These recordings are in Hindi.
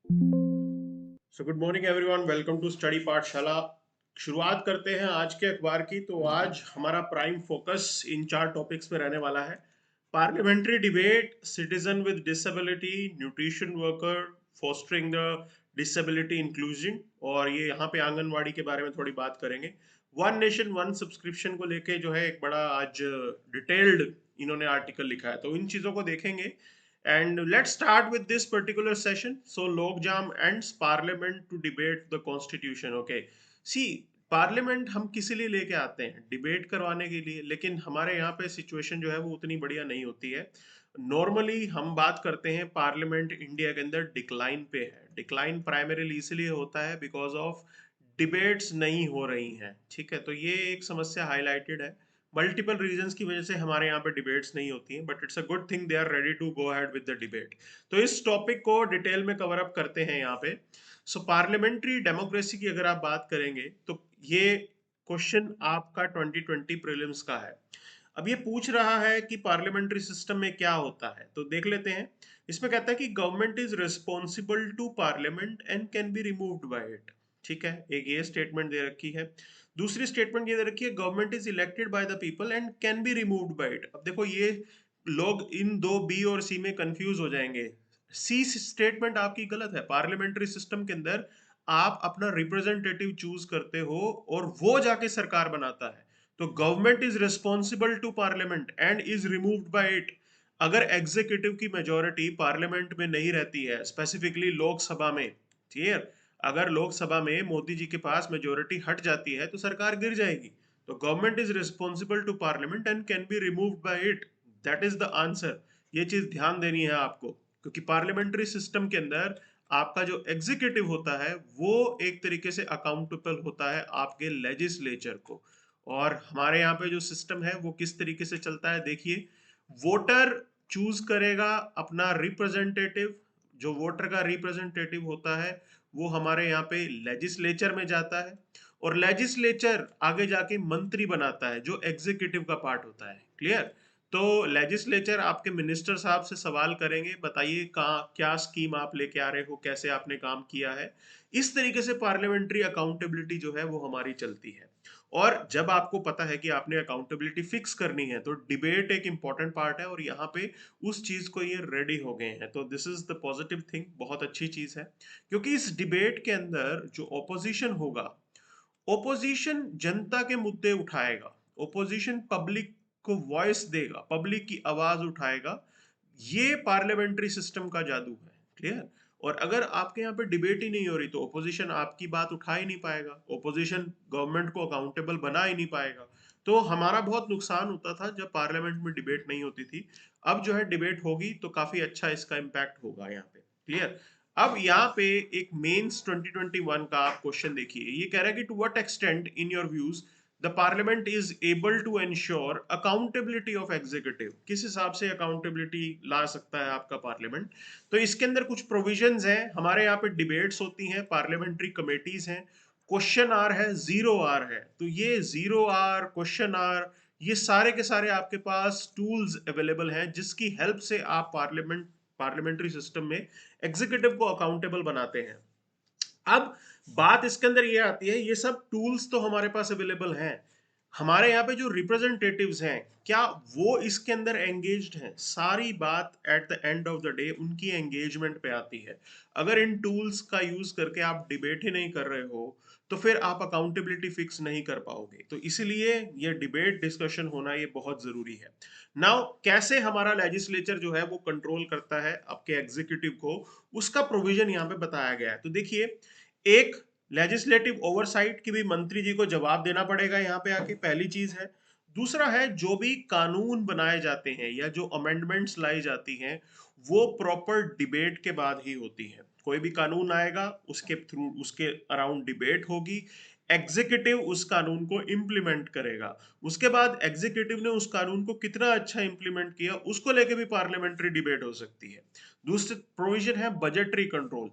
So good morning everyone, welcome to study Pathshala. शुरुआत करते हैं आज के अखबार की। तो आज हमारा प्राइम फोकस इन 4 टॉपिक्स पे रहने वाला है। Parliamentary debate, citizen with disability, nutrition worker, fostering the disability inclusion, और ये यहाँ पे आंगनवाड़ी के बारे में थोड़ी बात करेंगे। वन नेशन वन सब्सक्रिप्शन को लेके जो है एक बड़ा आज डिटेल्ड इन्होंने आर्टिकल लिखा है, तो इन चीज़ों को देखेंगे। And let's start with this particular session. So, Logjam ends Parliament to debate the Constitution. Okay. See, parliament हम किस लिए लेके आते हैं? डिबेट करवाने के लिए। लेकिन हमारे यहाँ पे सिचुएशन जो है वो उतनी बढ़िया नहीं होती है। नॉर्मली हम बात करते हैं पार्लियामेंट इंडिया के अंदर डिक्लाइन पे है। डिक्लाइन प्राइमरीली इसलिए होता है बिकॉज ऑफ डिबेट्स नहीं हो रही हैं। ठीक है, तो ये एक समस्या हाईलाइटेड है। मल्टीपल रीजंस की वजह से हमारे यहाँ पे डिबेट्स नहीं होती हैं, but it's a good thing they are ready to go ahead with the debate. तो इस टॉपिक को डिटेल में कवर अप करते हैं यहाँ पे। सो पार्लियामेंट्री डेमोक्रेसी की अगर आप बात करेंगे तो ये क्वेश्चन आपका 2020 प्रीलिम्स का है। अब ये पूछ रहा है कि पार्लियामेंट्री सिस्टम में क्या होता है, तो देख लेते हैं। इसमें कहता है कि government is responsible to parliament and can be removed by it. ठीक है, एक ये स्टेटमेंट दे रखी है। दूसरी स्टेटमेंट ये दे रखी है, government is elected by the people and can be removed by it. अब देखो, ये लोग इन दो बी और सी में कंफ्यूज हो जाएंगे। सी स्टेटमेंट आपकी गलत है। पार्लियामेंट्री सिस्टम के अंदर आप अपना रिप्रेजेंटेटिव चूज करते हो और वो जाके सरकार बनाता है। तो government is responsible to parliament and is removed by it. अगर एग्जीक्यूटिव की मेजोरिटी पार्लियामेंट में नहीं रहती है, स्पेसिफिकली लोकसभा में, क्लियर, अगर लोकसभा में मोदी जी के पास मेजोरिटी हट जाती है तो सरकार गिर जाएगी। तो government is responsible to parliament and can be removed by it. That is the answer. ये चीज ध्यान देनी है आपको, क्योंकि पार्लियामेंट्री सिस्टम के अंदर आपका जो एग्जीक्यूटिव होता है वो एक तरीके से अकाउंटेबल होता है आपके लेजिस्लेचर को। और हमारे यहाँ पे जो सिस्टम है वो किस तरीके से चलता है, देखिए। वोटर चूज करेगा अपना रिप्रेजेंटेटिव। जो वोटर का रिप्रेजेंटेटिव होता है वो हमारे यहाँ पे लेजिस्लेचर में जाता है, और लेजिस्लेचर आगे जाके मंत्री बनाता है जो एग्जीक्यूटिव का पार्ट होता है। क्लियर? तो लेजिस्लेचर आपके मिनिस्टर साहब से सवाल करेंगे, बताइए कहाँ क्या स्कीम आप लेके आ रहे हो, कैसे आपने काम किया है। इस तरीके से पार्लियामेंट्री अकाउंटेबिलिटी जो है वो हमारी चलती है। और जब आपको पता है कि आपने अकाउंटेबिलिटी फिक्स करनी है तो डिबेट एक इंपॉर्टेंट पार्ट है, और यहाँ पे उस चीज को ये रेडी हो गए हैं। तो this is the positive thing, बहुत अच्छी चीज है। क्योंकि इस डिबेट के अंदर जो ओपोजिशन होगा, ओपोजिशन जनता के मुद्दे उठाएगा। ओपोजिशन पब्लिक को वॉइस देगा, पब्लिक की आवाज उठाएगा। ये पार्लियामेंट्री सिस्टम का जादू है। क्लियर? और अगर आपके यहाँ पे डिबेट ही नहीं हो रही तो ओपोजिशन आपकी बात उठा ही नहीं पाएगा, ओपोजिशन गवर्नमेंट को अकाउंटेबल बना ही नहीं पाएगा। तो हमारा बहुत नुकसान होता था जब पार्लियामेंट में डिबेट नहीं होती थी। अब जो है डिबेट होगी तो काफी अच्छा इसका इम्पैक्ट होगा यहाँ पे। क्लियर? अब यहाँ पे एक मेंस 2021 का आप क्वेश्चन देखिए। ये कह रहा है कि to what extent in your views the parliament is able to ensure accountability of executive. किस हिसाब से अकाउंटेबिलिटी ला सकता है आपका पार्लियामेंट? तो इसके अंदर कुछ प्रोविजंस हैं। हमारे यहाँ पे डिबेट्स होती हैं, पार्लियामेंट्री कमेटीज हैं, क्वेश्चन आर है, जीरो आर है। तो ये जीरो आर, क्वेश्चन आर, ये सारे के सारे आपके पास टूल्स अवेलेबल हैं जिसकी हेल्प से आप पार्लियामेंट्री सिस्टम में एग्जीक्यूटिव को अकाउंटेबल बनाते हैं। अब बात इसके अंदर ये आती है, ये सब टूल्स तो हमारे पास अवेलेबल हैं, हमारे यहाँ पे जो रिप्रेजेंटेटिव्स हैं क्या वो इसके अंदर एंगेज्ड हैं? सारी बात at the end of the day उनकी एंगेजमेंट पे आती है। अगर इन टूल्स का यूज करके आप डिबेट ही नहीं कर रहे हो तो फिर आप अकाउंटेबिलिटी फिक्स नहीं कर पाओगे। तो इसलिए ये डिबेट डिस्कशन होना ये बहुत जरूरी है। नाउ कैसे हमारा लेजिस्लेचर जो है वो कंट्रोल करता है आपके एग्जीक्यूटिव को, उसका प्रोविजन यहाँ पे बताया गया है। तो देखिए, एक लेजिस्लेटिव ओवरसाइट की भी मंत्री जी को जवाब देना पड़ेगा यहाँ पे आके, पहली चीज है। दूसरा है, जो भी कानून बनाए जाते हैं या जो अमेंडमेंट्स लाई जाती हैं वो प्रॉपर डिबेट के बाद ही होती है। कोई भी कानून आएगा उसके थ्रू, उसके अराउंड डिबेट होगी, एग्जीक्यूटिव उस कानून को इम्प्लीमेंट करेगा। उसके बाद एग्जीक्यूटिव ने उस कानून को कितना अच्छा इम्प्लीमेंट किया उसको लेके भी पार्लियामेंट्री डिबेट हो सकती है। दूसरी प्रोविजन है बजटरी कंट्रोल।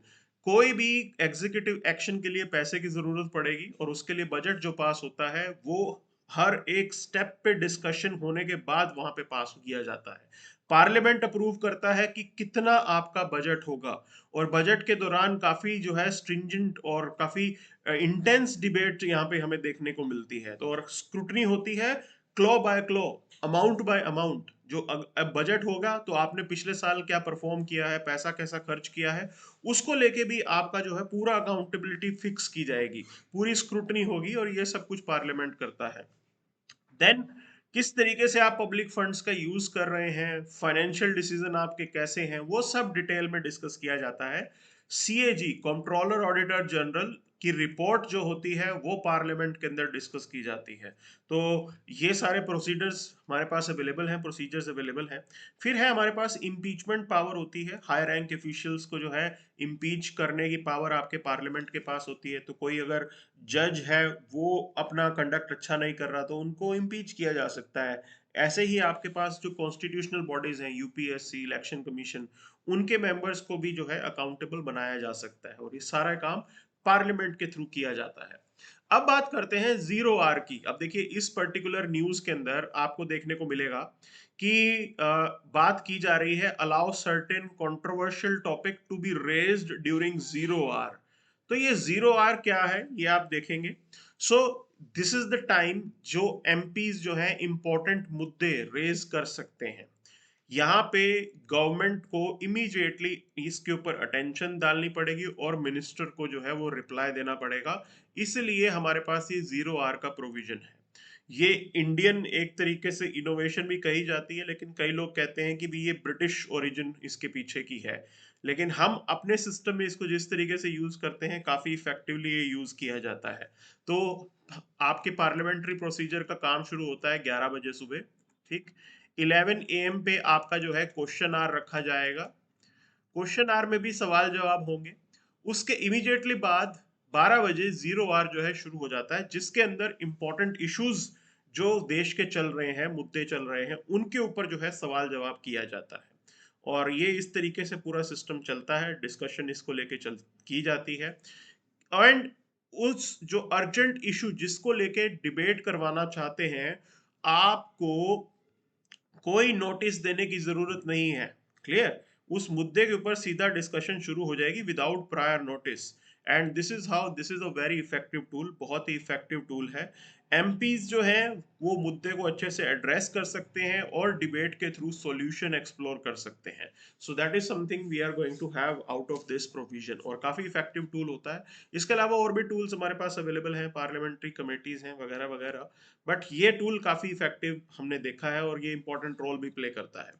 कोई भी एग्जीक्यूटिव एक्शन के लिए पैसे की जरूरत पड़ेगी और उसके लिए बजट जो पास होता है वो हर एक स्टेप पे डिस्कशन होने के बाद वहां पे पास किया जाता है। पार्लियामेंट अप्रूव करता है कि कितना आपका बजट होगा, और बजट के दौरान काफी जो है स्ट्रिंजेंट और काफी इंटेंस डिबेट यहाँ पे हमें देखने को मिलती है। तो और स्क्रूटनी होती है clause by clause, amount by amount. जो अब बजट होगा तो आपने पिछले साल क्या परफॉर्म किया है, पैसा कैसा खर्च किया है, उसको लेके भी आपका जो है पूरा अकाउंटेबिलिटी फिक्स की जाएगी, पूरी स्क्रूटनी होगी, और ये सब कुछ पार्लियामेंट करता है। देन किस तरीके से आप पब्लिक फंड्स का यूज कर रहे हैं, फाइनेंशियल डिसीजन आपके कैसे हैं, वो सब डिटेल में डिस्कस किया जाता है। सीएजी, कंट्रोलर ऑडिटर जनरल की रिपोर्ट जो होती है वो पार्लियामेंट के अंदर डिस्कस की जाती है। तो ये सारे प्रोसीजर्स हमारे पास अवेलेबल हैं, प्रोसीजर्स अवेलेबल हैं। फिर है हमारे पास इम्पीचमेंट पावर होती है, हाई रैंक ऑफिशियल्स को जो है इम्पीच करने की पावर आपके पार्लियामेंट के पास होती है। तो कोई अगर जज है वो अपना कंडक्ट अच्छा नहीं कर रहा तो उनको इम्पीच किया जा सकता है। ऐसे ही आपके पास जो कॉन्स्टिट्यूशनल बॉडीज हैं, यूपीएससी, इलेक्शन कमीशन, उनके मेंबर्स को भी जो है अकाउंटेबल बनाया जा सकता है, और ये सारा काम पार्लियामेंट के थ्रू किया जाता है। अब बात करते हैं जीरो आर की। अब देखिए इस पर्टिकुलर न्यूज के अंदर आपको देखने को मिलेगा कि बात की जा रही है, allow certain controversial topic to be raised during zero hour. तो ये जीरो आर क्या है ये आप देखेंगे। So this is the time जो एमपीज जो है इंपॉर्टेंट मुद्दे रेज कर सकते हैं। यहाँ पे गवर्नमेंट को इमीडिएटली इसके ऊपर अटेंशन डालनी पड़ेगी और मिनिस्टर को जो है वो रिप्लाई देना पड़ेगा। इसलिए हमारे पास ये जीरो आर का प्रोविजन है। ये इंडियन एक तरीके से इनोवेशन भी कही जाती है, लेकिन कई लोग कहते हैं कि भी ये ब्रिटिश ओरिजिन इसके पीछे की है। लेकिन हम अपने सिस्टम में इसको जिस तरीके से यूज करते हैं, काफी इफेक्टिवली ये यूज किया जाता है। तो आपके पार्लियामेंट्री प्रोसीजर का काम शुरू होता है 11 बजे सुबह, ठीक। 11 AM पे आपका जो है क्वेश्चन आर रखा जाएगा। क्वेश्चन आर में भी सवाल जवाब होंगे। उसके इमीडिएटली बाद 12 बजे जीरो आर जो है शुरू हो जाता है, जिसके अंदर इंपॉर्टेंट इश्यूज जो देश के चल रहे हैं, मुद्दे चल रहे हैं, उनके ऊपर जो है सवाल जवाब किया जाता है। और ये इस तरीके से पूरा सिस्टम चलता है, डिस्कशन इसको लेके चल की जाती है। एंड उस जो अर्जेंट इशू जिसको लेके डिबेट करवाना चाहते हैं, आपको कोई नोटिस देने की जरूरत नहीं है। क्लियर? उस मुद्दे के ऊपर सीधा डिस्कशन शुरू हो जाएगी without prior notice. And this is how this is a very effective tool, बहुत ही इफेक्टिव टूल है। एमपीज जो है वो मुद्दे को अच्छे से एड्रेस कर सकते हैं और डिबेट के थ्रू सॉल्यूशन एक्सप्लोर कर सकते हैं। So that is something we are going to have out of this provision, और काफी इफेक्टिव टूल होता है। इसके अलावा और भी टूल्स हमारे पास अवेलेबल हैं, पार्लियामेंट्री कमेटीज हैं वगैरह वगैरह, बट ये टूल काफी इफेक्टिव हमने देखा है और ये इंपॉर्टेंट रोल भी प्ले करता है।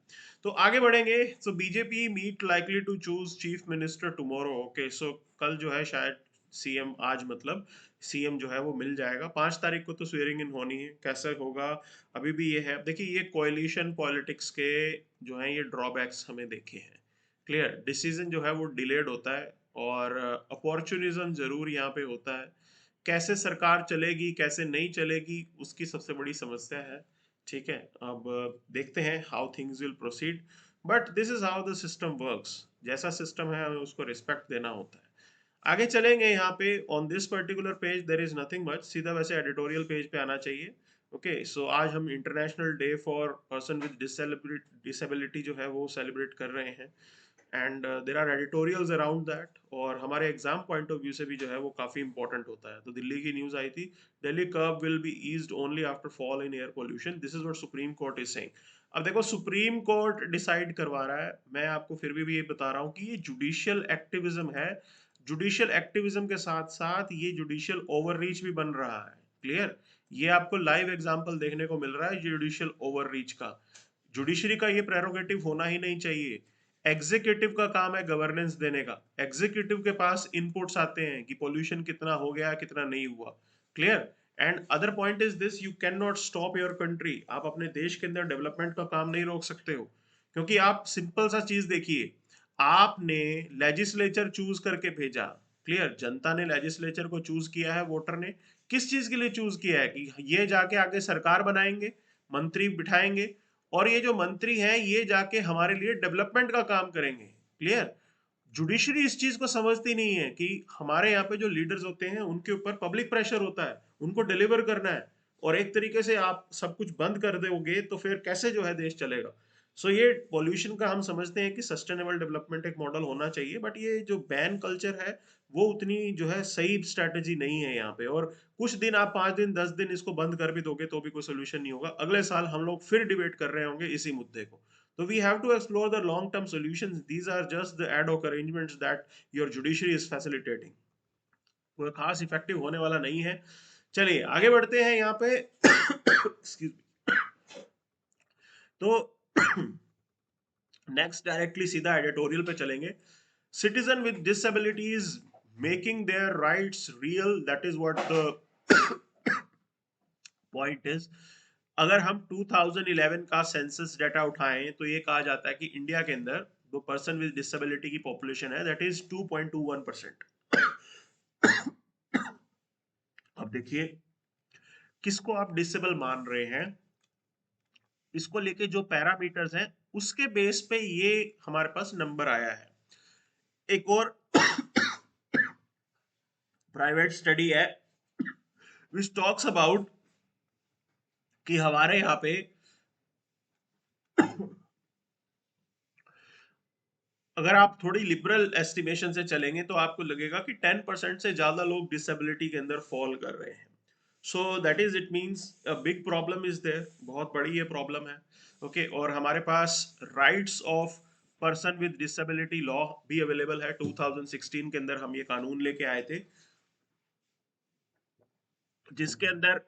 तो आगे बढ़ेंगे। So BJP meet likely to choose chief minister tomorrow. Okay, so कल जो है शायद सीएम, आज मतलब सीएम जो है वो मिल जाएगा। 5 तारीख को तो स्वेरिंग इन होनी है, कैसे होगा अभी भी ये है। देखिए ये कोएलिशन पॉलिटिक्स के जो है ये ड्रॉबैक्स हमें देखे हैं। क्लियर? डिसीजन जो है वो डिलेड होता है, और अपॉर्चुनिज्म जरूर यहाँ पे होता है। कैसे सरकार चलेगी कैसे नहीं चलेगी उसकी सबसे बड़ी समस्या है। ठीक है, अब देखते हैं how things will proceed, but this is how the system works. जैसा सिस्टम है हमें उसको रिस्पेक्ट देना होता है। आगे चलेंगे। यहाँ पे on this particular page there is nothing much, सीधा वैसे एडिटोरियल पेज पे आना चाहिए। ओके, सो आज हम international day for person with disability जो है वो सेलिब्रेट कर रहे हैं, and there are editorials around that, और हमारे एग्जाम पॉइंट ऑफ व्यू से भी जो है वो काफी इंपॉर्टेंट होता है। तो दिल्ली की न्यूज आई थी, Delhi curve will be eased only after fall in air pollution, this is what supreme court is saying. अब देखो सुप्रीम कोर्ट डिसाइड करवा रहा है, मैं आपको फिर भी ये बता रहा हूँ कि ये जुडिशियल एक्टिविज्म है। जुडिशियल एक्टिविज्म के साथ साथ ये जुडिशियल ओवररीच भी बन रहा है। क्लियर? ये आपको लाइव एग्जांपल देखने को मिल रहा है जुडिशियल ओवररीच का। जुडिशरी का ये प्रेरोगेटिव होना ही नहीं चाहिए। एग्जीक्यूटिव का काम है गवर्नेंस देने का। एग्जीक्यूटिव के पास इनपुट्स आते हैं कि पोल्यूशन कितना हो गया कितना नहीं हुआ। Clear? And other point is this, you can not stop your country. आप अपने देश के अंदर डेवलपमेंट का काम नहीं रोक सकते हो, क्योंकि आप सिंपल सा चीज देखिए, आपने लेजिस्लेचर चूज करके भेजा। क्लियर? जनता ने लेजिस्लेचर को चूज किया है, वोटर ने किस चीज के लिए चूज किया है कि ये जाके आगे सरकार बनाएंगे, मंत्री बिठाएंगे, और ये जो मंत्री हैं ये जाके हमारे लिए डेवलपमेंट का काम करेंगे। क्लियर? जुडिशरी इस चीज को समझती नहीं है कि हमारे यहाँ पे जो लीडर्स होते हैं उनके ऊपर पब्लिक प्रेशर होता है, उनको डिलीवर करना है, और एक तरीके से आप सब कुछ बंद कर दोगे तो फिर कैसे जो है देश चलेगा। सो ये पॉल्यूशन का हम समझते हैं कि सस्टेनेबल डेवलपमेंट एक मॉडल होना चाहिए, बट ये जो बैन कल्चर है वो उतनी जो है सही स्ट्रैटेजी नहीं है यहाँ पे। और कुछ दिन आप 5 दिन 10 दिन इसको बंद कर भी दोगे तो भी कोई सोल्यूशन नहीं होगा, अगले साल हम लोग फिर डिबेट कर रहे होंगे इसी मुद्दे को। तो we have to explore the long term solutions, these are just the ad hoc arrangements that your judiciary is facilitating. कोई खास इफेक्टिव होने वाला नहीं है। चलिए आगे बढ़ते हैं यहाँ पे। Excuse me। तो नेक्स्ट डायरेक्टली सीधा एडिटोरियल पे चलेंगे। Citizen with disabilities making their rights real, that is what the point is. अगर हम 2011 का सेंसस डाटा उठाएं तो ये कहा जाता है कि इंडिया के अंदर जो पर्सन विद डिसेबिलिटी की पॉपुलेशन है दैट इज 2.21%। अब देखिए किसको आप डिसेबल मान रहे हैं, इसको लेके जो पैरामीटर्स हैं उसके बेस पे ये हमारे पास नंबर आया है। एक और प्राइवेट स्टडी है विच टॉक्स अबाउट कि हमारे यहाँ पे अगर आप थोड़ी लिबरल एस्टिमेशन से चलेंगे तो आपको लगेगा कि 10% से ज्यादा लोग डिसेबिलिटी के अंदर फॉल कर रहे हैं। So that is it means a big problem is there, बहुत बड़ी ये प्रॉब्लम है। ओके और हमारे पास rights of person with disability law भी अवेलेबल है। 2016 के अंदर हम ये कानून लेके आए थे जिसके अंदर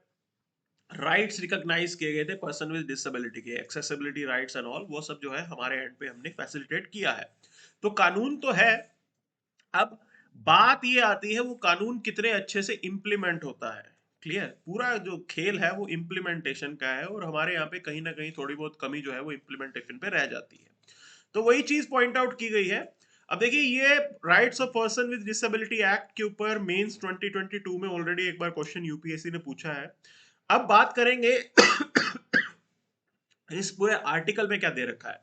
राइट्स रिकॉग्नाइज किए गए थे पर्सन विद डिसेबिलिटी के, एक्सेसिबिलिटी राइट्स एंड ऑल, वो सब जो है हमारे एंड पे हमने फैसिलिटेट किया है। तो कानून तो है, अब बात ये आती है वो कानून कितने अच्छे से इम्प्लीमेंट होता है। क्लियर, पूरा जो खेल है वो इम्प्लीमेंटेशन का है और हमारे यहाँ पे कहीं ना कहीं थोड़ी बहुत कमी जो है वो इम्प्लीमेंटेशन पे रह जाती है। तो वही चीज पॉइंट आउट की गई है। अब देखिए ये rights of person with disability act के ऊपर मेंस 2022 में ऑलरेडी एक बार क्वेश्चन यूपीएससी ने पूछा है। अब बात करेंगे इस पूरे आर्टिकल में क्या दे रखा है।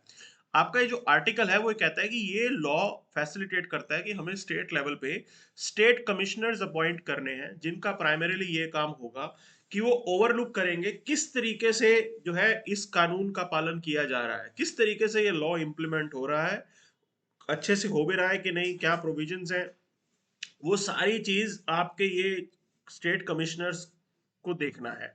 आपका ये जो आर्टिकल है वो कहता है कि ये लॉ फैसिलिटेट करता है कि हमें स्टेट लेवल पे स्टेट कमिश्नर्स अपॉइंट करने हैं जिनका प्राइमरीली ये काम होगा कि वो ओवरलुक करेंगे किस तरीके से जो है इस कानून का पालन किया जा रहा है, किस तरीके से ये लॉ इंप्लीमेंट हो रहा है, अच्छे से हो भी रहा है कि नहीं, क्या प्रोविजंस हैं, वो सारी चीज आपके ये स्टेट कमिश्नर्स को देखना है।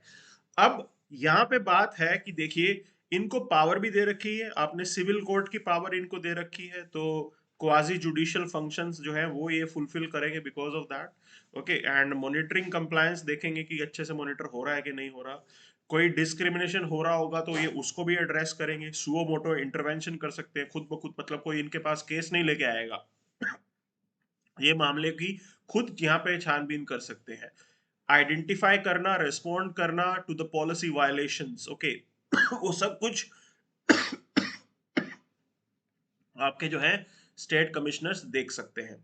अब यहाँ पे बात है कि देखिए इनको पावर भी दे रखी है, आपने सिविल कोर्ट की पावर इनको दे रखी है, तो क्वाजी जुडिशियल फंक्शंस जो है वो ये फुलफिल करेंगे because of that. Okay and monitoring compliance देखेंगे कि अच्छे से मॉनिटर हो रहा है कि नहीं हो रहा, कोई डिस्क्रिमिनेशन हो रहा होगा तो ये उसको भी एड्रेस करेंगे, सुओ मोटो इंटरवेंशन कर सकते हैं खुद ब खुद, मतलब कोई इनके पास केस नहीं लेके आएगा, ये मामले की खुद यहाँ पे छानबीन कर सकते हैं, आइडेंटिफाई करना, रिस्पॉन्ड करना to the policy violations. Okay वो सब कुछ आपके जो है स्टेट कमिश्नर्स देख सकते हैं।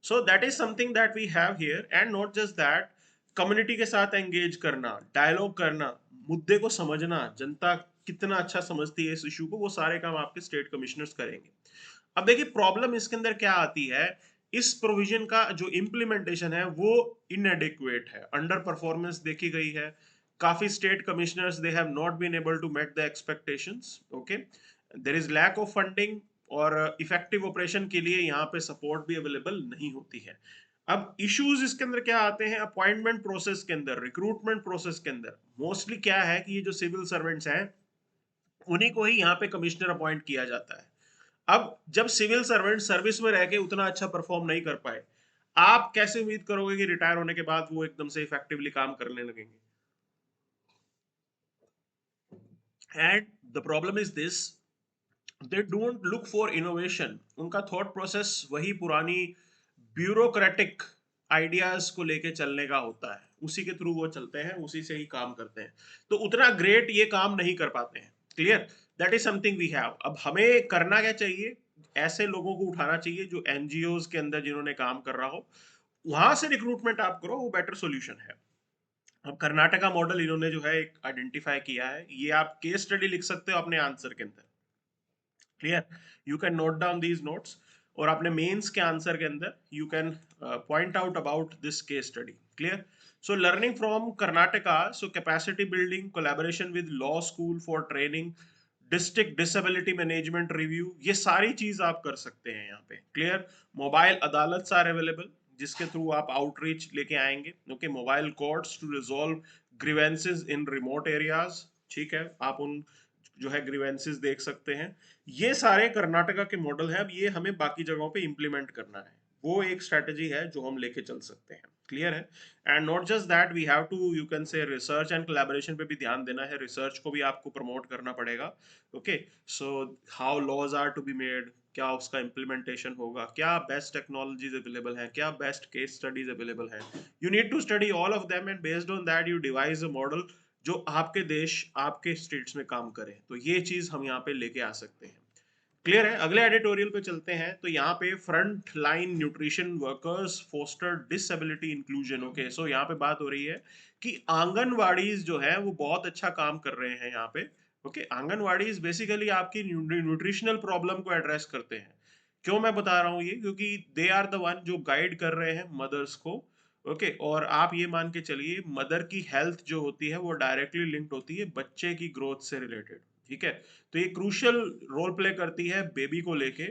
So that is something that we have here and not just that, community के साथ एंगेज करना, डायलॉग करना, मुद्दे को समझना, जनता कितना अच्छा समझती है इस इशू को, वो सारे काम आपके स्टेट कमिश्नर्स करेंगे। अब देखिए प्रॉब्लम इसके अंदर क्या आती है, इस प्रोविजन का जो इम्प्लीमेंटेशन है वो इनएडिक्वेट है, अंडर परफॉर्मेंस देखी गई है। काफी state commissioners they have not been able to met the expectations. Okay there is lack of funding और इफेक्टिव ऑपरेशन के लिए यहाँ पे सपोर्ट भी अवेलेबल नहीं होती है। अब इश्यूज इसके अंदर क्या आते हैं, अपॉइंटमेंट प्रोसेस के अंदर, रिक्रूटमेंट प्रोसेस के अंदर मोस्टली क्या है कि ये जो सिविल सर्वेंट्स हैं उन्हीं को ही यहाँ पे कमिश्नर अपॉइंट किया जाता है। अब जब सिविल सर्वेंट सर्विस में रह के उतना अच्छा परफॉर्म नहीं कर पाए, आप कैसे उम्मीद करोगे कि रिटायर होने के बाद वो एकदम से इफेक्टिवली काम करने लगेंगे। And the problem is this, they don't look for innovation, उनका थॉट प्रोसेस वही पुरानी ब्यूरोक्रेटिक आइडियाज को लेके चलने का होता है, उसी के थ्रू वो चलते हैं, उसी से ही काम करते हैं, तो उतना ग्रेट ये काम नहीं कर पाते हैं। Clear, that is something we have. अब हमें करना क्या चाहिए, ऐसे लोगों को उठाना चाहिए जो एनजीओ के अंदर जिन्होंने काम कर रहा हो, वहां से रिक्रूटमेंट आप करो, वो बेटर सोल्यूशन है। अब कर्नाटका मॉडल इन्होंने जो है एक आइडेंटिफाई किया है, ये आप केस स्टडी लिख सकते हो अपने आंसर के अंदर। Clear, you can note down these notes और अपने मेंस के आंसर के अंदर you can point out about this case study. Clear, so learning from Karnataka, so capacity building, collaboration with law school for training, district disability management review, ये सारी चीज आप कर सकते हैं यहाँ पे। क्लियर। मोबाइल अदालत आर अवेलेबल, जिसके थ्रू आप आउटरीच लेके आएंगे। Okay, mobile courts to resolve grievances in remote areas. ठीक है, आप उन जो है ग्रीवेंसेस देख सकते हैं। ये सारे कर्नाटका के मॉडल है। अब ये हमें बाकी जगहों पे इम्प्लीमेंट करना है, वो एक स्ट्रेटजी है जो हम लेके चल सकते हैं। क्लियर है। And not just that, we have to you can say research and collaboration पे भी ध्यान देना है। रिसर्च को भी आपको प्रमोट करना पड़ेगा। Okay, so how laws are to be made, क्या उसका इम्प्लीमेंटेशन होगा, क्या बेस्ट टेक्नोलॉजीज अवेलेबल हैं, क्या बेस्ट केस स्टडीज अवेलेबल हैं। You need to study all of them and based on that you devise a model जो आपके देश आपके स्टेट्स में काम करे। तो ये चीज हम यहाँ पे लेके आ सकते हैं। क्लियर है। अगले एडिटोरियल पे चलते हैं। तो यहाँ पे front line nutrition workers foster disability inclusion. Okay, so यहाँ पे बात हो रही है कि आंगनवाड़ीज जो है वो बहुत अच्छा काम कर रहे हैं यहाँ पे। ओके, आंगनवाड़ीज बेसिकली आपकी न्यूट्रिशनल प्रॉब्लम को एड्रेस करते हैं। क्यों मैं बता रहा हूँ ये, क्योंकि दे आर द वन जो गाइड कर रहे हैं मदर्स को। ओके, और आप ये मान के चलिए मदर की हेल्थ जो होती है वो डायरेक्टली लिंक्ड होती है बच्चे की ग्रोथ से रिलेटेड। ठीक है, तो ये क्रूशियल रोल प्ले करती है बेबी को लेके।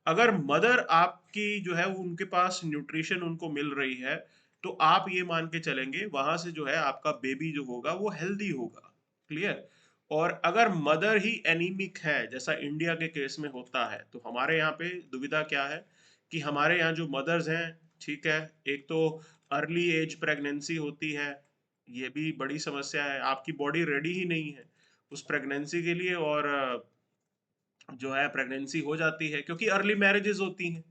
अगर मदर आपकी जो है वो उनके पास न्यूट्रिशन उनको मिल रही है, तो आप ये मान के चलेंगे वहां से जो है आपका बेबी जो होगा वो हेल्दी होगा। क्लियर। और अगर मदर ही एनीमिक है जैसा इंडिया के केस में होता है, तो हमारे यहाँ पे दुविधा क्या है कि हमारे यहाँ जो मदर्स हैं, ठीक है, एक तो अर्ली एज प्रेगनेंसी होती है। ये भी बड़ी समस्या है, आपकी बॉडी रेडी ही नहीं है उस प्रेगनेंसी के लिए। और जो है प्रेगनेंसी हो जाती है क्योंकि अर्ली मैरिजेस होती हैं।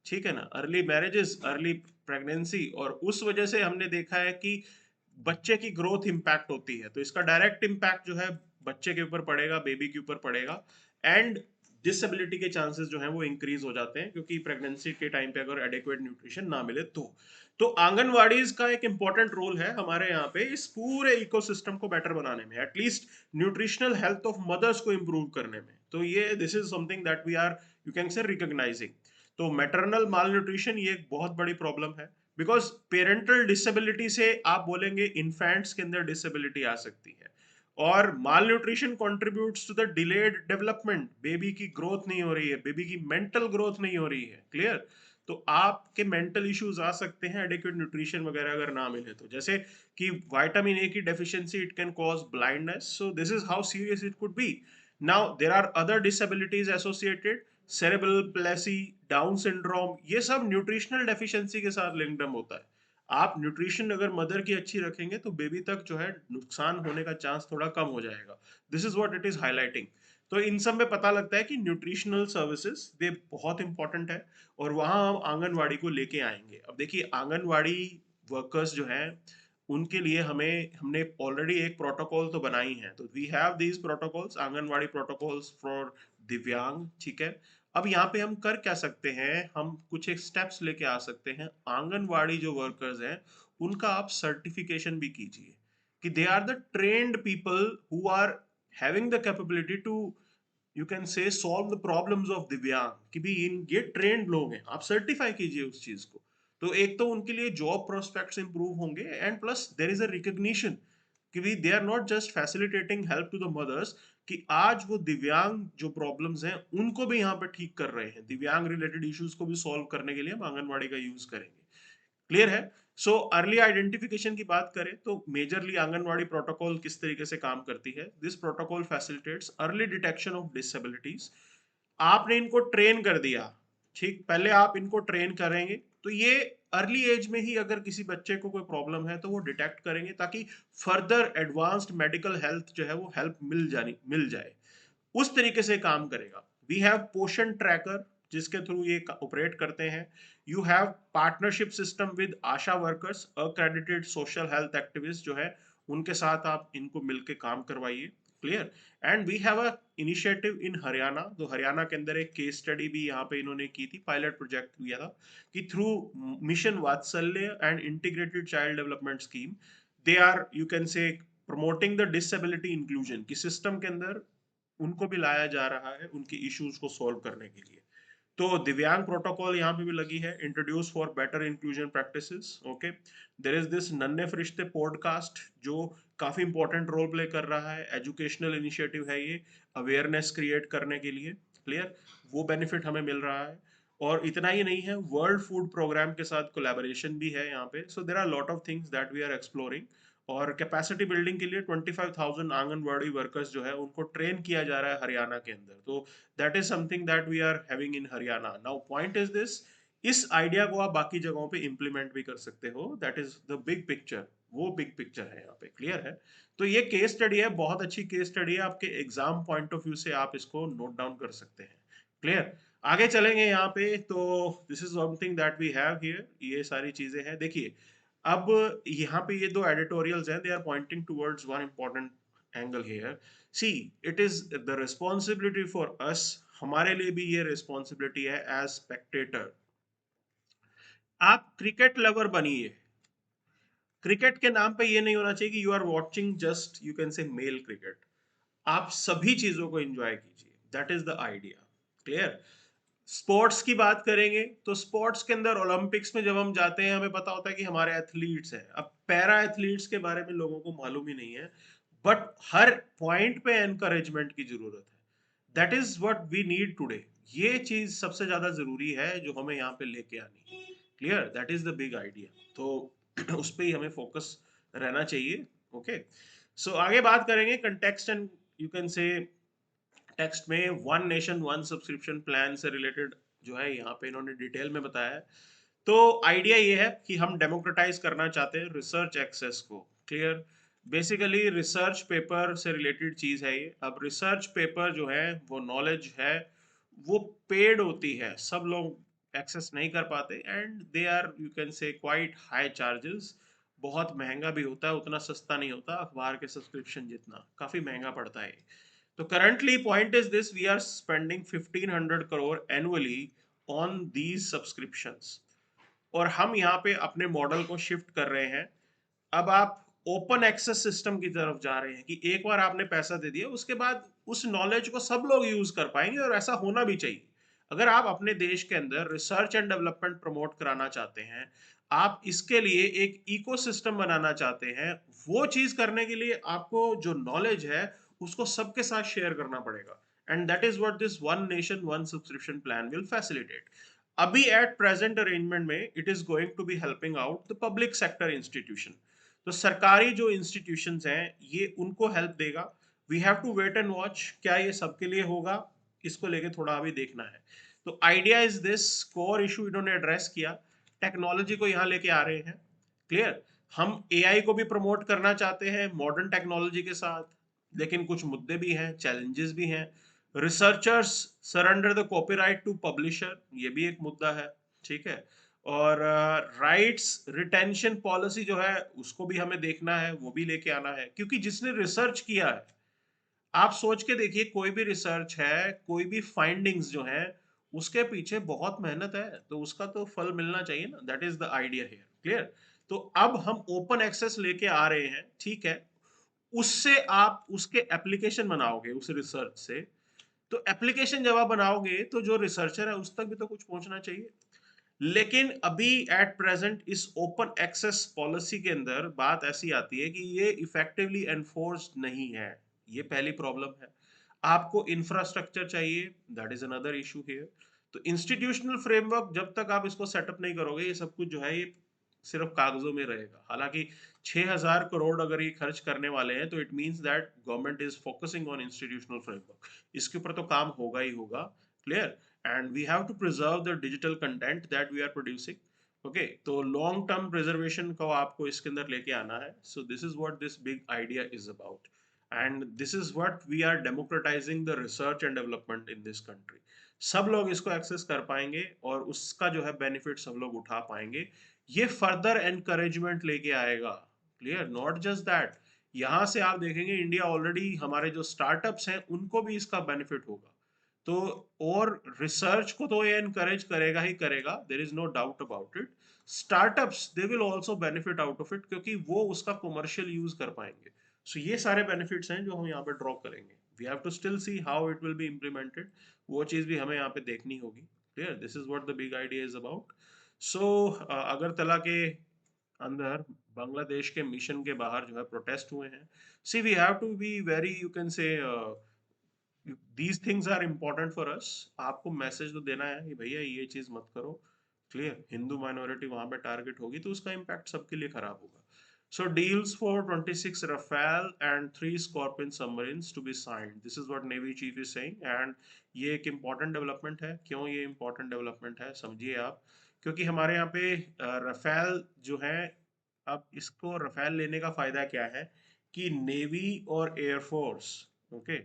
ठीक है ना, अर्ली मैरिजेस, अर्ली प्रेगनेंसी, और उस वजह से हमने देखा है कि बच्चे की ग्रोथ इम्पैक्ट होती है। तो इसका डायरेक्ट इम्पैक्ट जो है बच्चे के ऊपर पड़ेगा, बेबी के ऊपर पड़ेगा। एंड डिसेबिलिटी के चांसेस जो है वो इंक्रीज हो जाते हैं, क्योंकि प्रेगनेंसी के टाइम पे अगर एडिक्वेट न्यूट्रिशन ना मिले तो आंगनवाड़ीज का एक इंपॉर्टेंट रोल है हमारे यहाँ पे इस पूरे इकोसिस्टम को बेटर बनाने में, at least nutritional health of mothers को इंप्रूव करने में। तो ये this is something that we are you can say recognizing. तो मैटरनल माल न्यूट्रिशन ये एक बहुत बड़ी प्रॉब्लम है, बिकॉज पेरेंटल डिसेबिलिटी से आप बोलेंगे इन्फेंट्स के अंदर डिसेबिलिटी आ सकती है। और malnutrition contributes to the delayed development, baby की ग्रोथ नहीं हो रही है, बेबी की मेंटल ग्रोथ नहीं हो रही है। क्लियर। तो आपके मेंटल इश्यूज आ सकते हैं एडिक्वेट न्यूट्रिशन वगैरह अगर ना मिले तो, जैसे कि विटामिन ए की deficiency, it can cause blindness. So this is how serious it could be. Now there are other disabilities associated, cerebral palsy, down syndrome, ये सब न्यूट्रिशनल डेफिशिएंसी के साथ लिंक्ड होता है। आप न्यूट्रिशन अगर मदर की अच्छी रखेंगे तो बेबी तक जो है नुकसान होने का चांस थोड़ा कम हो जाएगा। This is what it is highlighting. तो इन सब में पता लगता है कि न्यूट्रिशनल सर्विसेज वे बहुत इंपॉर्टेंट है, और वहां हम आंगनवाड़ी को लेके आएंगे। अब देखिए, आंगनवाड़ी वर्कर्स जो हैं उनके लिए हमने ऑलरेडी एक प्रोटोकॉल तो बनाई है। तो we have these protocols, anganwadi protocols for divyang. ठीक है, अब यहाँ पे हम कर क्या सकते हैं, हम कुछ एक स्टेप्स लेके आ सकते हैं। आंगनवाड़ी जो वर्कर्स हैं उनका आप सर्टिफिकेशन भी कीजिए कि they are the trained people who are having the capability to you can say solve the problems of divyang, कि भी इन ये ट्रेंड लोग हैं, आप सर्टिफाई कीजिए उस चीज को। तो एक तो उनके लिए जॉब प्रोस्पेक्ट्स इंप्रूव होंगे, and plus there is a recognition कि we they are not just facilitating help to the mothers, कि आज वो दिव्यांग जो प्रॉब्लम्स हैं उनको भी यहाँ पे ठीक कर रहे हैं, दिव्यांग रिलेटेड इश्यूज को भी सॉल्व करने के लिए हम आंगनवाड़ी का यूज करेंगे। क्लियर है। सो अर्ली आइडेंटिफिकेशन की बात करें तो मेजरली आंगनवाड़ी प्रोटोकॉल किस तरीके से काम करती है। This protocol facilitates early detection of disabilities. आपने इनको ट्रेन कर दिया, ठीक, पहले आप इनको ट्रेन करेंगे तो ये अर्ली एज में ही अगर किसी बच्चे को कोई प्रॉब्लम है तो वो डिटेक्ट करेंगे, ताकि फर्दर एडवांस्ड मेडिकल हेल्थ जो है वो हेल्प मिल जाए। उस तरीके से काम करेगा। वी हैव पोषण ट्रैकर जिसके थ्रू ये ऑपरेट करते हैं। You have partnership system with ASHA workers, accredited social health activist जो है उनके साथ आप इनको मिलके काम करवाइए। Clear. And we have a initiative in Haryana, तो हरियाणा के अंदर एक केस स्टडी भी यहाँ पे इन्होंने की थी, पायलट प्रोजेक्ट किया था, कि through mission Vatsalya and integrated child development scheme they are you can say promoting the disability inclusion, की सिस्टम के अंदर उनको भी लाया जा रहा है उनके इश्यूज को सॉल्व करने के लिए। तो दिव्यांग प्रोटोकॉल यहाँ पे भी लगी है, introduce for better inclusion practices. Okay, there is this Nanhe Farishte podcast जो काफी इंपॉर्टेंट रोल प्ले कर रहा है, एजुकेशनल इनिशिएटिव है ये, अवेयरनेस क्रिएट करने के लिए। क्लियर, वो बेनिफिट हमें मिल रहा है। और इतना ही नहीं है, वर्ल्ड फूड प्रोग्राम के साथ कोलैबोरेशन भी है यहाँ पे। So there are lot of things that we are exploring. और कैपेसिटी बिल्डिंग के लिए 25,000 आंगनवाड़ी वर्कर्स जो है उनको ट्रेन किया जा रहा है हरियाणा के अंदर। तो that is something that we are having in Haryana. Now point is this, इस आइडिया को आप बाकी जगहों पे इंप्लीमेंट भी कर सकते हो। That is the big picture, वो बिग पिक्चर है यहाँ पे। क्लियर है? तो ये केस स्टडी है, बहुत अच्छी केस स्टडी है, आपके एग्जाम पॉइंट ऑफ व्यू से आप इसको नोट डाउन कर सकते हैं। क्लियर? आगे चलेंगे यहाँ पे, तो this is something that we have here, ये सारी चीजें हैं। देखिए, अब यहाँ पे ये दो एडिटोरियल्स हैं, they are pointing towards one important angle here. See, it is the responsibility for us, हमारे लिए भी ये रिस्पॉन्सिबिलिटी है एज स्पेक्टेटर। आप क्रिकेट लवर बनिए, क्रिकेट के नाम पे ये नहीं होना चाहिए कि you are watching just, you can say male cricket. आप सभी चीजों को एंजॉय कीजिए, that is the idea. Clear? Sports की बात करेंगे तो स्पोर्ट्स के अंदर ओलंपिक्स में जब हम जाते हैं हमें पता होता है कि हमारे एथलीट्स हैं। अब पैरा एथलीट्स के बारे में लोगों को मालूम ही नहीं है, बट हर पॉइंट पे एनकरेजमेंट की जरूरत है। That is what we need today. ये चीज सबसे ज्यादा जरूरी है जो हमें यहाँ पे लेके आनी है। Clear? That is the big idea. तो उस पर ही हमें फोकस रहना चाहिए। ओके, सो आगे बात करेंगे context and you can say text में one nation one subscription plan से रिलेटेड जो है यहाँ पे इन्होंने डिटेल में बताया है। तो आइडिया ये है कि हम डेमोक्रेटाइज करना चाहते हैं रिसर्च एक्सेस को। क्लियर? बेसिकली रिसर्च पेपर से रिलेटेड चीज है ये। अब रिसर्च पेपर जो है वो नॉलेज है, वो पेड होती है, सब लोग एक्सेस नहीं कर पाते, and they are you can say quite high charges. बहुत महंगा भी होता है, उतना सस्ता नहीं होता अखबार के सब्सक्रिप्शन जितना, काफी महंगा पड़ता है। तो currently point is this, we are spending 1500 crore annually on these subscriptions। और हम यहाँ पे अपने मॉडल को शिफ्ट कर रहे हैं। अब आप ओपन एक्सेस सिस्टम की तरफ जा रहे हैं कि एक बार आपने पैसा दे दिया उसके बाद उस नॉलेज को सब लोग यूज कर पाएंगे, और ऐसा होना भी चाहिए। अगर आप अपने देश के अंदर रिसर्च एंड डेवलपमेंट प्रमोट कराना चाहते हैं, आप इसके लिए एक इकोसिस्टम बनाना चाहते हैं, वो चीज करने के लिए आपको जो नॉलेज है उसको सबके साथ शेयर करना पड़ेगा। And that is what this one nation one subscription plan will facilitate. अभी एट प्रेजेंट अरेंजमेंट में it is going to be helping out the public sector institution. तो सरकारी जो इंस्टीट्यूशंस हैं ये उनको हेल्प देगा। We have to wait and watch, क्या ये सबके लिए होगा, इसको लेके थोड़ा अभी देखना है। तो idea is this, core issue इन्होंने एड्रेस किया, टेक्नोलॉजी को यहाँ लेके आ रहे हैं। क्लियर? हम एआई को भी प्रमोट करना चाहते हैं मॉडर्न टेक्नोलॉजी के साथ, लेकिन कुछ मुद्दे भी हैं, चैलेंजेस भी हैं। Researchers surrender the copyright to publisher, ये भी एक मुद्दा है। ठीक है? और राइट्स रिटेंशन पॉलिसी जो है उसको भी हमें देखना है, वो भी लेके आना है, क्योंकि जिसने रिसर्च किया है, आप सोच के देखिए, कोई भी रिसर्च है, कोई भी फाइंडिंग्स जो है, उसके पीछे बहुत मेहनत है, तो उसका तो फल मिलना चाहिए ना। That is the idea here. Clear? तो अब हम ओपन एक्सेस लेके आ रहे हैं, ठीक है? उससे आप उसके एप्लीकेशन बनाओगे उस रिसर्च से। तो एप्लीकेशन जब आप बनाओगे तो जो रिसर्चर है उस तक भी तो कुछ पहुंचना चाहिए। लेकिन अभी एट प्रेजेंट इस ओपन एक्सेस पॉलिसी के अंदर बात ऐसी आती है कि ये इफेक्टिवली एनफोर्स नहीं है। ये पहली प्रॉब्लम है। आपको इंफ्रास्ट्रक्चर चाहिए, that is another issue here. तो इंस्टीट्यूशनल फ्रेमवर्क जब तक आप इसको सेटअप नहीं करोगे, ये सब कुछ जो है ये सिर्फ कागजों में रहेगा। हालांकि 6000 करोड़ अगर ये खर्च करने वाले हैं तो it means that government is focusing on institutional framework. इसके ऊपर तो काम होगा ही होगा। Clear? And we have to preserve the digital content that we are producing. Okay, तो लॉन्ग टर्म प्रिजर्वेशन को आपको इसके अंदर लेके आना है। So this is what this big idea is about, and this is what we are democratising the research and development in this country. सब लोग इसको एक्सेस कर पाएंगे और उसका जो है बेनिफिट सब लोग उठा पाएंगे। ये फर्दर एनकरेजमेंट लेके आएगा। क्लियर? नॉट जस्ट दैट, यहां से आप देखेंगे इंडिया ऑलरेडी, हमारे जो स्टार्टअप्स हैं उनको भी इसका बेनिफिट होगा। तो और रिसर्च को तो ये एनकरेज करेगा ही करेगा, there is no doubt about it. Startups they will also benefit out of it, क्योंकि वो उसका कमर्शियल यूज कर पाएंगे। सो ये सारे बेनिफिट्स हैं जो हम यहाँ पे ड्रॉ करेंगे। We have to still see how it will be implemented, वो चीज भी हमें यहाँ पे देखनी होगी। Clear, this is what the big idea is about. So Agartala के अंदर बांग्लादेश के मिशन के बाहर जो है प्रोटेस्ट हुए हैं. See we have to be very, you can say, these things are important for us. आपको मैसेज तो देना है कि भैया ये चीज मत करो. क्लियर, हिंदू माइनॉरिटी वहां पे टारगेट होगी तो उसका इम्पैक्ट सबके लिए खराब होगा. So deals for 26 Rafale and 3 Scorpion submarines to be signed. This is what Navy Chief is saying. And ये एक important development है. क्यों ये important development है समझिए आप. क्योंकि हमारे यहाँ पे रफेल जो है, अब इसको रफेल लेने का फायदा क्या है कि नेवी और एयरफोर्स, ओके,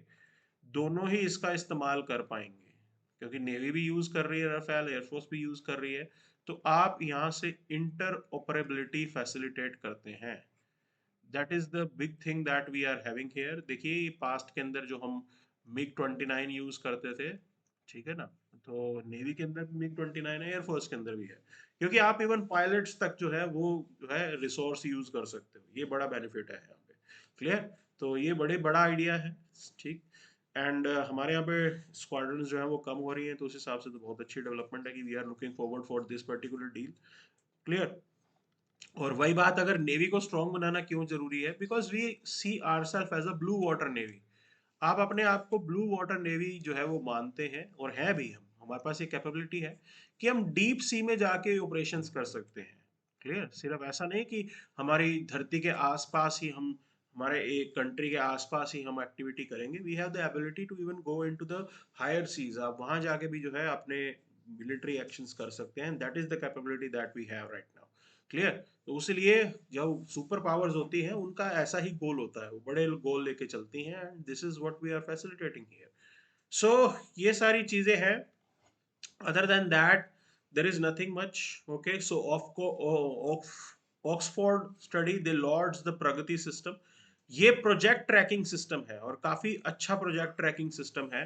दोनों ही इसका इस्तेमाल कर पाएंगे. क्योंकि नेवी भी यूज कर रही है रफेल, एयरफोर्स भी यूज कर रही है. तो आप यहाँ से इंटर ऑपरेबिलिटी फैसिलिटेट करते हैं. That is the big thing that we are having here. देखिए पास्ट के अंदर जो हम मिग 29 यूज करते थे, ठीक है ना, तो नेवी के अंदर मिग 29 है, एयरफोर्स के अंदर भी है. क्योंकि आप इवन पायलट्स तक जो है वो जो है रिसोर्स यूज कर सकते हो. ये बड़ा बेनिफिट है यहाँ पे. क्लियर, तो ये बड़ा आइडिया है. ठीक. एंड हमारे यहाँ पे स्क्वाड्रन जो है वो कम हो रही है, तो उस हिसाब से तो बहुत अच्छी डेवलपमेंट है कि we are looking forward for this particular deal. Clear. और वही बात, अगर नेवी को स्ट्रांग बनाना क्यों जरूरी है, because we see ourselves as a blue water navy. आप अपने आप को ब्लू वाटर नेवी जो है वो मानते हैं, और है भी. हम हमारे पास ये कैपेबिलिटी है कि हम डीप सी में जाके ऑपरेशंस कर सकते हैं. क्लियर, सिर्फ ऐसा नहीं कि हमारी धरती के आसपास ही हम, हमारे एक कंट्री के आसपास ही हम एक्टिविटी करेंगे. We have the ability to even go into the higher seas. आप वहां जाके भी जो है अपने मिलिट्री एक्शंस कर सकते हैं. That is the capability that we have right now. Clear. तो उसलिए जो सुपर पावर्स होती हैं उनका ऐसा ही गोल होता है, वो बड़े गोल लेके चलती हैं. And this is what we are facilitating here. So ये सारी चीजें हैं. Other than that there is nothing much. Okay, so Oxford study the lords the Pragati system. ये प्रोजेक्ट ट्रैकिंग सिस्टम है और काफी अच्छा प्रोजेक्ट ट्रैकिंग सिस्टम है.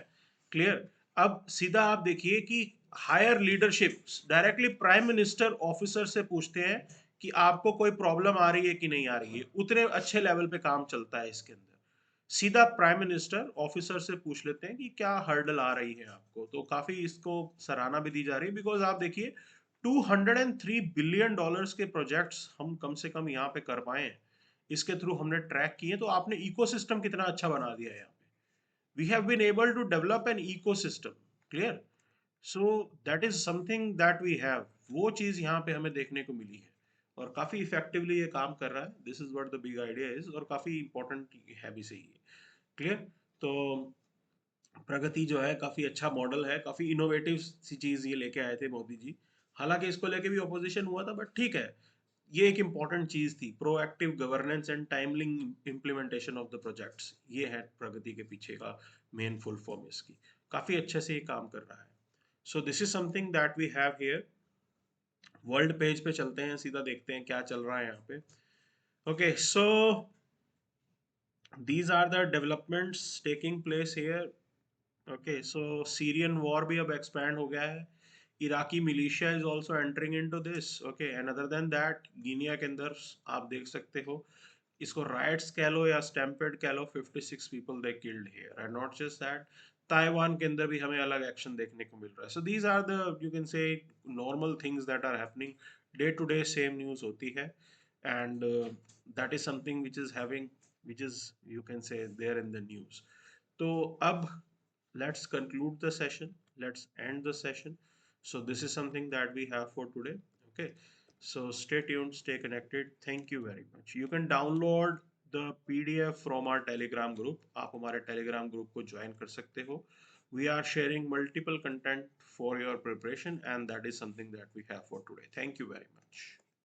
क्लियर. अब सीधा आप देखिए कि higher leadership directly prime minister officer से पूछते हैं कि आपको कोई प्रॉब्लम आ रही है कि नहीं आ रही है. उतने अच्छे लेवल पे काम चलता है इसके अंदर. सीधा प्राइम मिनिस्टर ऑफिसर से पूछ लेते हैं कि क्या हर्डल आ रही है आपको. तो काफी इसको सराहना भी दी जा रही है, बिकॉज आप देखिए $203 बिलियन के प्रोजेक्ट्स हम कम से कम यहाँ पे कर पाए हैं. इसके थ्रू हमने ट्रैक किए, तो आपने इकोसिस्टम कितना अच्छा बना दिया है यहाँ पे. We have been able to develop an ecosystem. Clear. So that is something that we have. वो चीज यहाँ पे हमें देखने को मिली है, और काफी इफेक्टिवली ये काम कर रहा है. This is what the big idea is, और काफी इंपॉर्टेंट है भी सही है. क्लियर. तो प्रगति जो है काफी अच्छा मॉडल है, काफी इनोवेटिव सी चीज ये लेके आए थे मोदी जी. हालांकि इसको लेके भी ऑपोजिशन हुआ था, बट ठीक है. ये एक इम्पॉर्टेंट चीज थी, proactive governance and timely implementation of the projects. ये है प्रगति के पीछे का मेन फुल फॉर्म इसकी. काफी अच्छे से ये काम कर रहा है. So this is something that we have here. World page पे चलते हैं, सीधा देखते हैं क्या चल रहा है यहाँ पे. Okay, so these are the developments taking place here. Okay, so Syrian war भी अब एक्सपैंड हो गया है. Iraqi militia is also entering into this. Okay, and other than that Guinea के अंदर आप देख सकते हो, इसको राइट्स कह लो या स्टैम्पेड कह लो, 56 people they killed here. And not just that, Taiwan के अंदर भी हमें अलग एक्शन देखने को मिल रहा है. So these are the, you can say, normal things that are happening. Day to day same news होती है. And that is something which is having, which is, you can say, there in the news. तो अब let's conclude the session, let's end the session. So this is something that we have for today. Okay, so stay tuned, stay connected. Thank you very much. You can download the PDF from our telegram group. आप हमारे telegram group को join कर सकते हो. We are sharing multiple content for your preparation, and that is something that we have for today. Thank you very much.